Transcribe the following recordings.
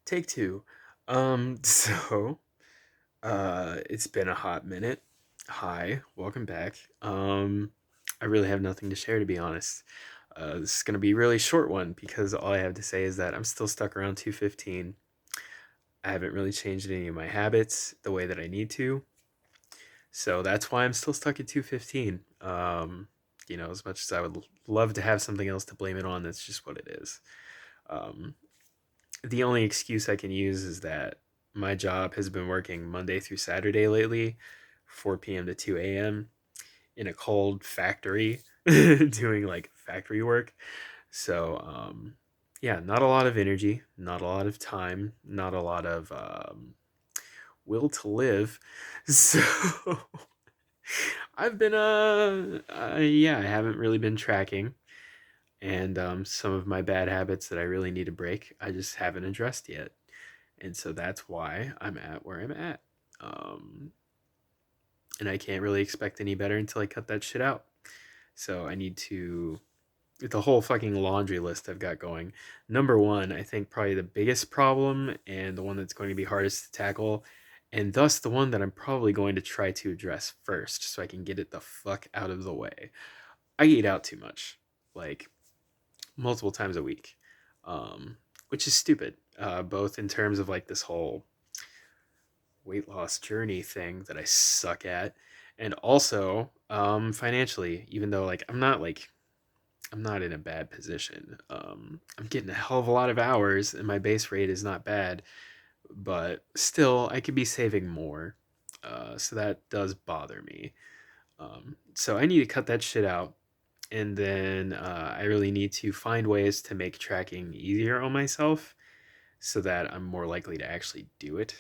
Take two. So, it's been a hot minute. Hi, welcome back. I really have nothing to share, to be honest. This is gonna be a really short one because all I have to say is that I'm still stuck around 215. I haven't really changed any of my habits the way that I need to, so that's why I'm still stuck at 215. As much as I would love to have something else to blame it on, that's just what it is. Um, the only excuse I can use is that my job has been working Monday through Saturday lately, 4 p.m. to 2 a.m. in a cold factory, doing like factory work. So, yeah, not a lot of energy, not a lot of time, not a lot of will to live. So, yeah, I haven't really been tracking. And some of my bad habits that I really need to break, I just haven't addressed yet. And so that's why I'm at where I'm at. Um, and I can't really expect any better until I cut that shit out. So I need to the whole fucking laundry list I've got going. Number one, I think probably the biggest problem and the one that's going to be hardest to tackle, and thus the one that I'm probably going to try to address first so I can get it the fuck out of the way. I eat out too much, like multiple times a week, um, which is stupid, both in terms of like this whole weight loss journey thing that I suck at, and also financially. Even though I'm not in a bad position, I'm getting a hell of a lot of hours, and my base rate is not bad, but still I could be saving more. So that does bother me. So I need to cut that shit out, and then I really need to find ways to make tracking easier on myself so that I'm more likely to actually do it.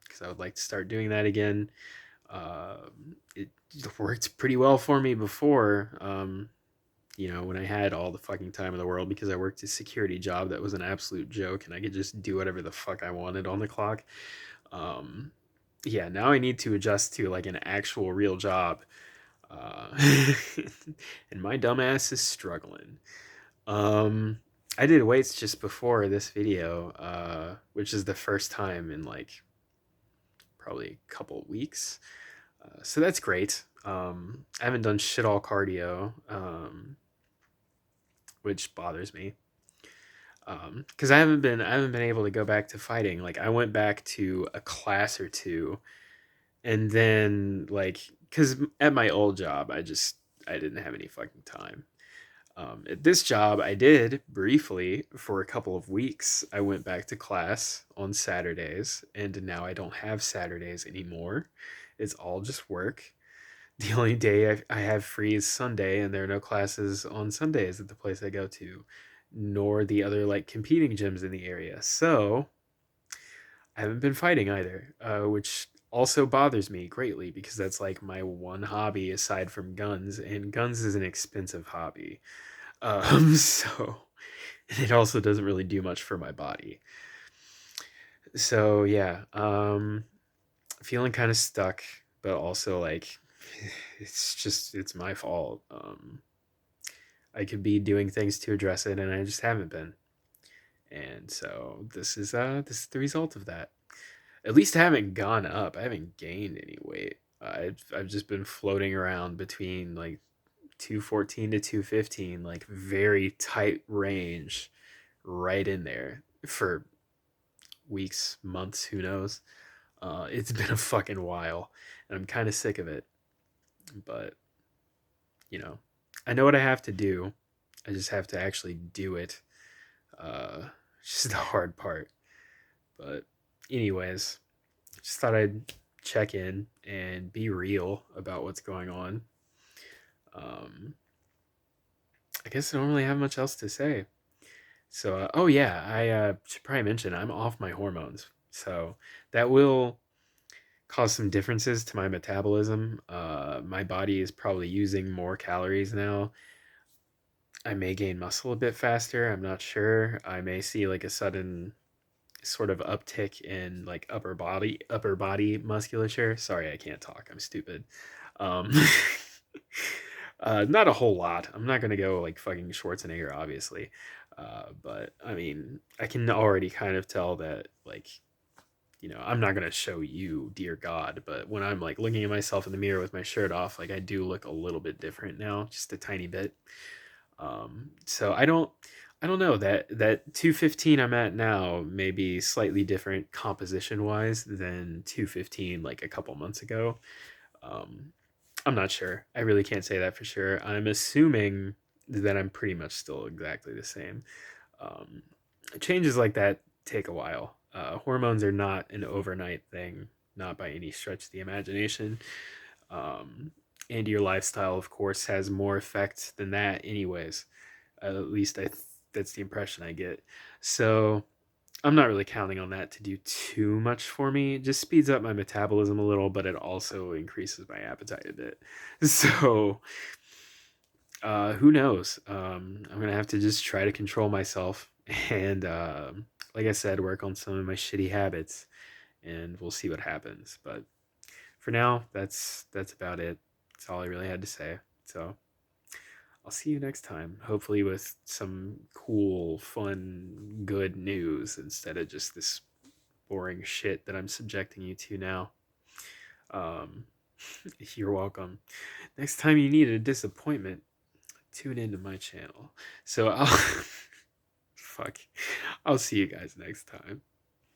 Because I would like to start doing that again. It worked pretty well for me before. When I had all the fucking time in the world because I worked a security job that was an absolute joke and I could just do whatever the fuck I wanted on the clock. Um, yeah, now I need to adjust to like an actual real job. Uh, and my dumbass is struggling. Um, I did weights just before this video, which is the first time in like probably a couple weeks. So that's great. I haven't done shit all cardio, which bothers me because I haven't been able to go back to fighting. Like I went back to a class or two, and then like because at my old job I didn't have any fucking time. At this job, I did briefly for a couple of weeks. I went back to class on Saturdays, and now I don't have Saturdays anymore. It's all just work. The only day I have free is Sunday, and there are no classes on Sundays at the place I go to, nor the other like competing gyms in the area. So I haven't been fighting either, which also bothers me greatly because that's like my one hobby aside from guns, and guns is an expensive hobby. So it also doesn't really do much for my body. So yeah, feeling kind of stuck, but also like it's my fault. I could be doing things to address it, and I just haven't been. And so this is the result of that. At least I haven't gone up. I haven't gained any weight. I've just been floating around between like 214 to 215, like very tight range, right in there for weeks, months, who knows. It's been a fucking while, and I'm kind of sick of it. But you know, I know what I have to do. I just have to actually do it. Uh, just the hard part. But anyways, just thought I'd check in and be real about what's going on. Um, I guess I don't really have much else to say. So, oh yeah, I should probably mention I'm off my hormones, so that will cause some differences to my metabolism. My body is probably using more calories now. I may gain muscle a bit faster. I'm not sure. I may see like a sudden sort of uptick in like upper body musculature. Sorry, I can't talk. I'm stupid. Um, not a whole lot. I'm not gonna go like fucking Schwarzenegger, obviously. But I mean, I can already kind of tell that, like, I'm not gonna show you, dear God, but when I'm like looking at myself in the mirror with my shirt off, like I do look a little bit different now, just a tiny bit. So I don't know, that 215 I'm at now may be slightly different composition wise than 215 like a couple months ago. Um, I'm not sure. I really can't say that for sure. I'm assuming that I'm pretty much still exactly the same. Um, Changes like that take a while. Hormones are not an overnight thing, not by any stretch of the imagination. Um, and your lifestyle, of course, has more effect than that, anyways. At least that's the impression I get. So I'm not really counting on that to do too much for me. It just speeds up my metabolism a little, but it also increases my appetite a bit. So who knows? I'm gonna have to just try to control myself and, like I said, work on some of my shitty habits, and we'll see what happens. But for now, that's about it. That's all I really had to say. So I'll see you next time. Hopefully with some cool, fun, good news instead of just this boring shit that I'm subjecting you to now. Um, you're welcome. Next time you need a disappointment, tune into my channel. So I'll fuck. I'll see you guys next time.